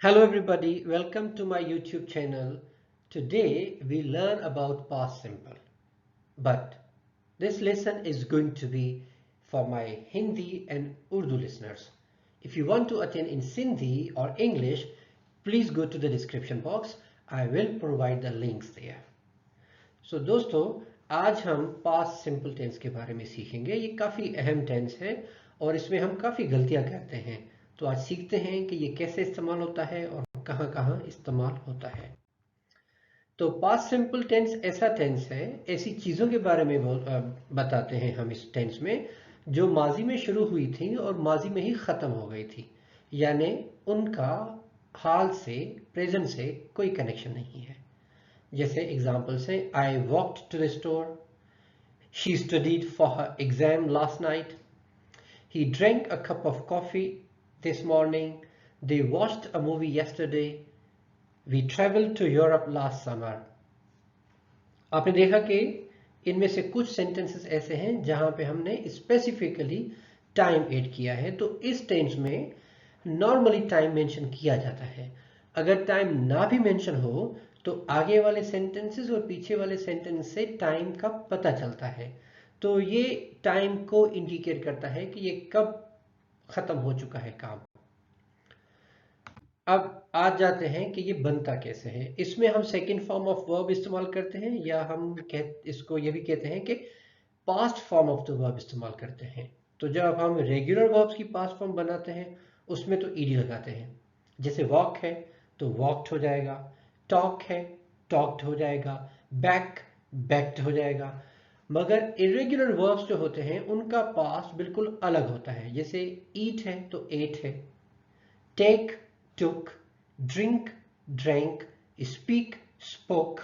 Hello everybody, welcome to my YouTube channel. Today we learn about past simple. But this lesson is going to be for my Hindi and Urdu listeners. If you want to attend in Sindhi or English, please go to the description box. I will provide the links there. So दोस्तों आज हम past simple tense के बारे में सीखेंगे। ये काफ़ी अहम टेंस है और इसमें हम काफ़ी गलतियां करते हैं। तो आज सीखते हैं कि ये कैसे इस्तेमाल होता है और कहाँ कहाँ इस्तेमाल होता है। तो पास्ट सिंपल टेंस ऐसा टेंस है, ऐसी चीज़ों के बारे में बताते हैं हम इस टेंस में जो माजी में शुरू हुई थी और माजी में ही ख़त्म हो गई थी, यानी उनका हाल से प्रेजेंट से कोई कनेक्शन नहीं है। जैसे एग्जाम्पल्स हैं, I walked to the store, she studied for her exam last night, he drank a cup of coffee this morning, they watched a movie yesterday, we traveled to Europe last summer. आपने देखा कि इनमें से कुछ sentences ऐसे हैं जहां पे हमने स्पेसिफिकली टाइम ऐड किया है। तो इस टेंस में नॉर्मली टाइम मेंशन किया जाता है। अगर टाइम ना भी मेंशन हो तो आगे वाले सेंटेंसेस और पीछे वाले सेंटेंस से टाइम का पता चलता है। तो ये टाइम को इंडिकेट करता है कि ये कब खत्म हो चुका है काम। अब आज जाते हैं कि ये बनता कैसे है। इसमें हम सेकंड फॉर्म ऑफ वर्ब इस्तेमाल करते हैं, या हम इसको ये भी कहते हैं कि past form of the verb इस्तेमाल करते हैं। तो जब हम रेगुलर वर्ब्स की पास्ट फॉर्म बनाते हैं उसमें तो ईडी लगाते हैं। जैसे वॉक है तो वॉक्ड हो जाएगा, टॉक है टॉक्ड हो जाएगा, बैक बैक्ड हो जाएगा। मगर इरेगुलर वर्ब्स जो होते हैं उनका पास्ट बिल्कुल अलग होता है। जैसे ईट है तो एट है, take took, drink drank, speak spoke।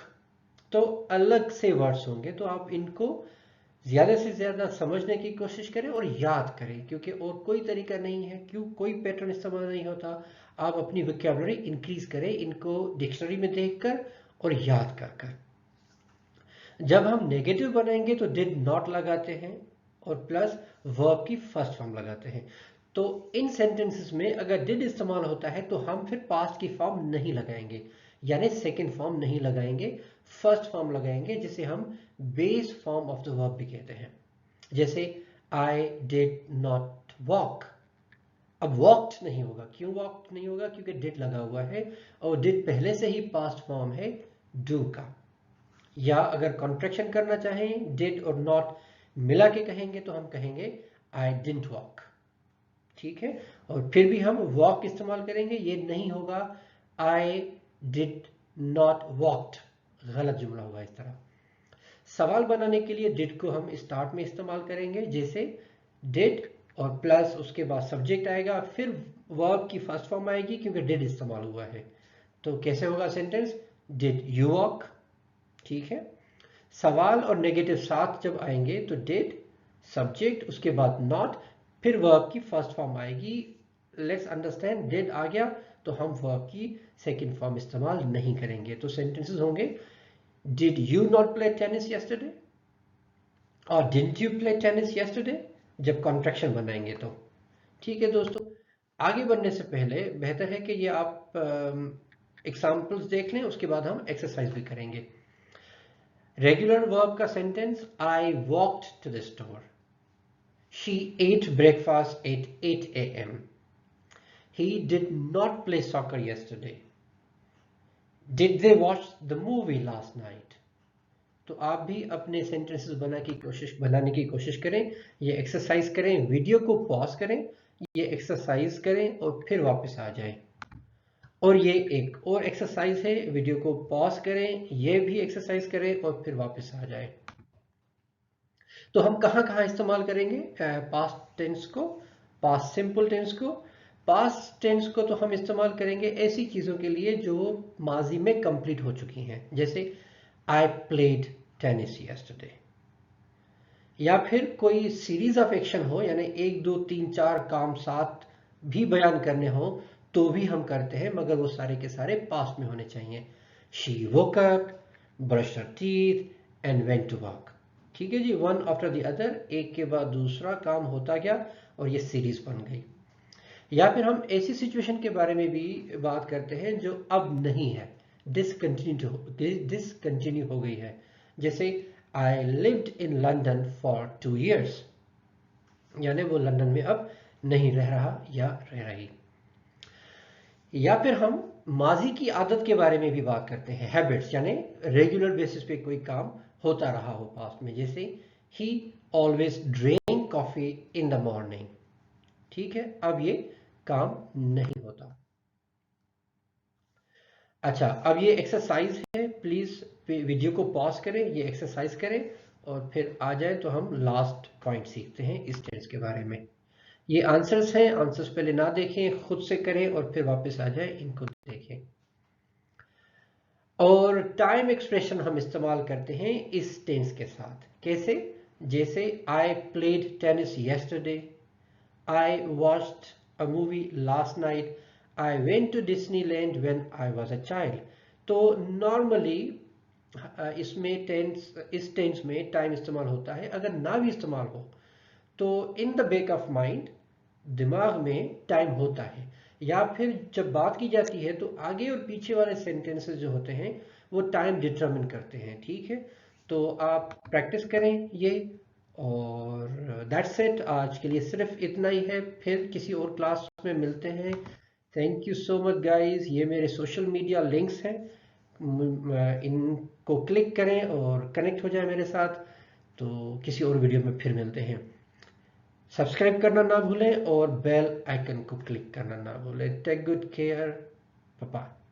तो अलग से वर्ड्स होंगे। तो आप इनको ज्यादा से ज्यादा समझने की कोशिश करें और याद करें, क्योंकि और कोई तरीका नहीं है, क्यों कोई पैटर्न इस्तेमाल नहीं होता। आप अपनी वोकैबुलरी इंक्रीज करें इनको डिक्शनरी में देखकर और याद कर कर। जब हम नेगेटिव बनाएंगे तो डिड नॉट लगाते हैं और प्लस वर्ब की फर्स्ट फॉर्म लगाते हैं। तो इन सेंटेंसेस में अगर डिड इस्तेमाल होता है तो हम फिर पास्ट की फॉर्म नहीं लगाएंगे, यानी सेकंड फॉर्म नहीं लगाएंगे, फर्स्ट फॉर्म लगाएंगे, जिसे हम base form of the verb भी कहते हैं। जैसे आई डिड नॉट वॉक। अब वॉक्ड नहीं होगा। क्यों वॉक्ड नहीं होगा? क्योंकि डिड लगा हुआ है और डिड पहले से ही पास्ट फॉर्म है डू का। या अगर कॉन्ट्रैक्शन करना चाहें, डिड और नॉट मिला के कहेंगे तो हम कहेंगे आई डिडंट वॉक। ठीक है। और फिर भी हम वॉक इस्तेमाल करेंगे, ये नहीं होगा आई डिड नॉट वॉक्ड। गलत जुमला होगा इस तरह। सवाल बनाने के लिए डिड को हम स्टार्ट में इस्तेमाल करेंगे, जैसे डिड और प्लस उसके बाद सब्जेक्ट आएगा, फिर वर्ब की फर्स्ट फॉर्म आएगी क्योंकि डिड इस्तेमाल हुआ है। तो कैसे होगा सेंटेंस? Did you walk. ठीक है। सवाल और नेगेटिव साथ जब आएंगे तो डिड, सब्जेक्ट, उसके बाद नॉट, फिर वर्ब की फर्स्ट फॉर्म आएगी। लेट्स अंडरस्टैंड, डिड आ गया तो हम वर्ब की सेकंड फॉर्म इस्तेमाल नहीं करेंगे। तो सेंटेंसेस होंगे did you not play tennis yesterday और didn't you play tennis yesterday, जब कॉन्ट्रैक्शन बनाएंगे तो। ठीक है दोस्तों, आगे बढ़ने से पहले बेहतर है कि ये आप एग्जाम्पल्स देख लें, उसके बाद हम एक्सरसाइज भी करेंगे। रेगुलर वर्ब का sentence, I walked to the store, she ate breakfast at 8 a.m, he did not play soccer yesterday, did they watch the movie last night। तो आप भी अपने सेंटेंसेस बनाने की कोशिश करें, ये एक्सरसाइज करें, वीडियो को पॉज करें, ये एक्सरसाइज करें और फिर वापस आ जाएं। और ये एक और एक्सरसाइज है, वीडियो को पॉज करें, ये भी एक्सरसाइज करें और फिर वापस आ जाएं। तो हम कहाँ कहाँ इस्तेमाल करेंगे पास्ट टेंस को, पास्ट सिंपल टेंस को? पास्ट टेंस को तो हम इस्तेमाल करेंगे ऐसी चीज़ों के लिए जो माजी में कंप्लीट हो चुकी हैं। जैसे आई प्लेड टेनिस यस्टरडे। या फिर कोई सीरीज ऑफ एक्शन हो, यानी 1 2 3 4 काम साथ भी बयान करने हो तो भी हम करते हैं, मगर वो सारे के सारे पास्ट में होने चाहिए। She woke up, brush her teeth and went to work. ठीक है जी, वन आफ्टर द अदर, एक के बाद दूसरा काम होता गया और ये सीरीज बन गई। या फिर हम ऐसी सिचुएशन के बारे में भी बात करते हैं जो अब नहीं है, डिसकंटिन्यू हो गई है। जैसे I lived in London for 2 years, यानी वो लंदन में अब नहीं रह रहा या रह रही। या फिर हम माजी की आदत के बारे में भी बात करते हैं, हैबिट्स, यानी रेगुलर बेसिस पे कोई काम होता रहा हो पास्ट में। जैसे ही always drink coffee in the morning, ठीक है, अब ये काम नहीं होता। अच्छा, अब ये एक्सरसाइज है, प्लीज वीडियो को पॉज करें, ये एक्सरसाइज करें और फिर आ जाए तो हम लास्ट पॉइंट सीखते हैं इस टेंस के बारे में। ये आंसर्स हैं, आंसर्स पहले ना देखें, खुद से करें और फिर वापस आ जाए, इनको देखें। और टाइम एक्सप्रेशन हम इस्तेमाल करते हैं इस टेंस के साथ। कैसे? जैसे I played tennis yesterday, I watched a movie last night, I went to Disneyland when I was a child. तो नॉर्मली इस टेंस में टाइम इस्तेमाल होता है। अगर ना भी इस्तेमाल हो तो in the back of mind, दिमाग में टाइम होता है। या फिर जब बात की जाती है तो आगे और पीछे वाले सेंटेंसेस जो होते हैं वो टाइम डिटरमिन करते हैं, ठीक है। तो आप प्रैक्टिस करें ये, और दैट्स इट। आज के लिए सिर्फ इतना ही है, फिर किसी और क्लास में मिलते हैं। Thank you so much guys. ये मेरे सोशल मीडिया लिंक्स हैं, इनको क्लिक करें और कनेक्ट हो जाए मेरे साथ। तो किसी और वीडियो में फिर मिलते हैं। सब्सक्राइब करना ना भूलें और बेल आइकन को क्लिक करना ना भूलें। Take good care, bye.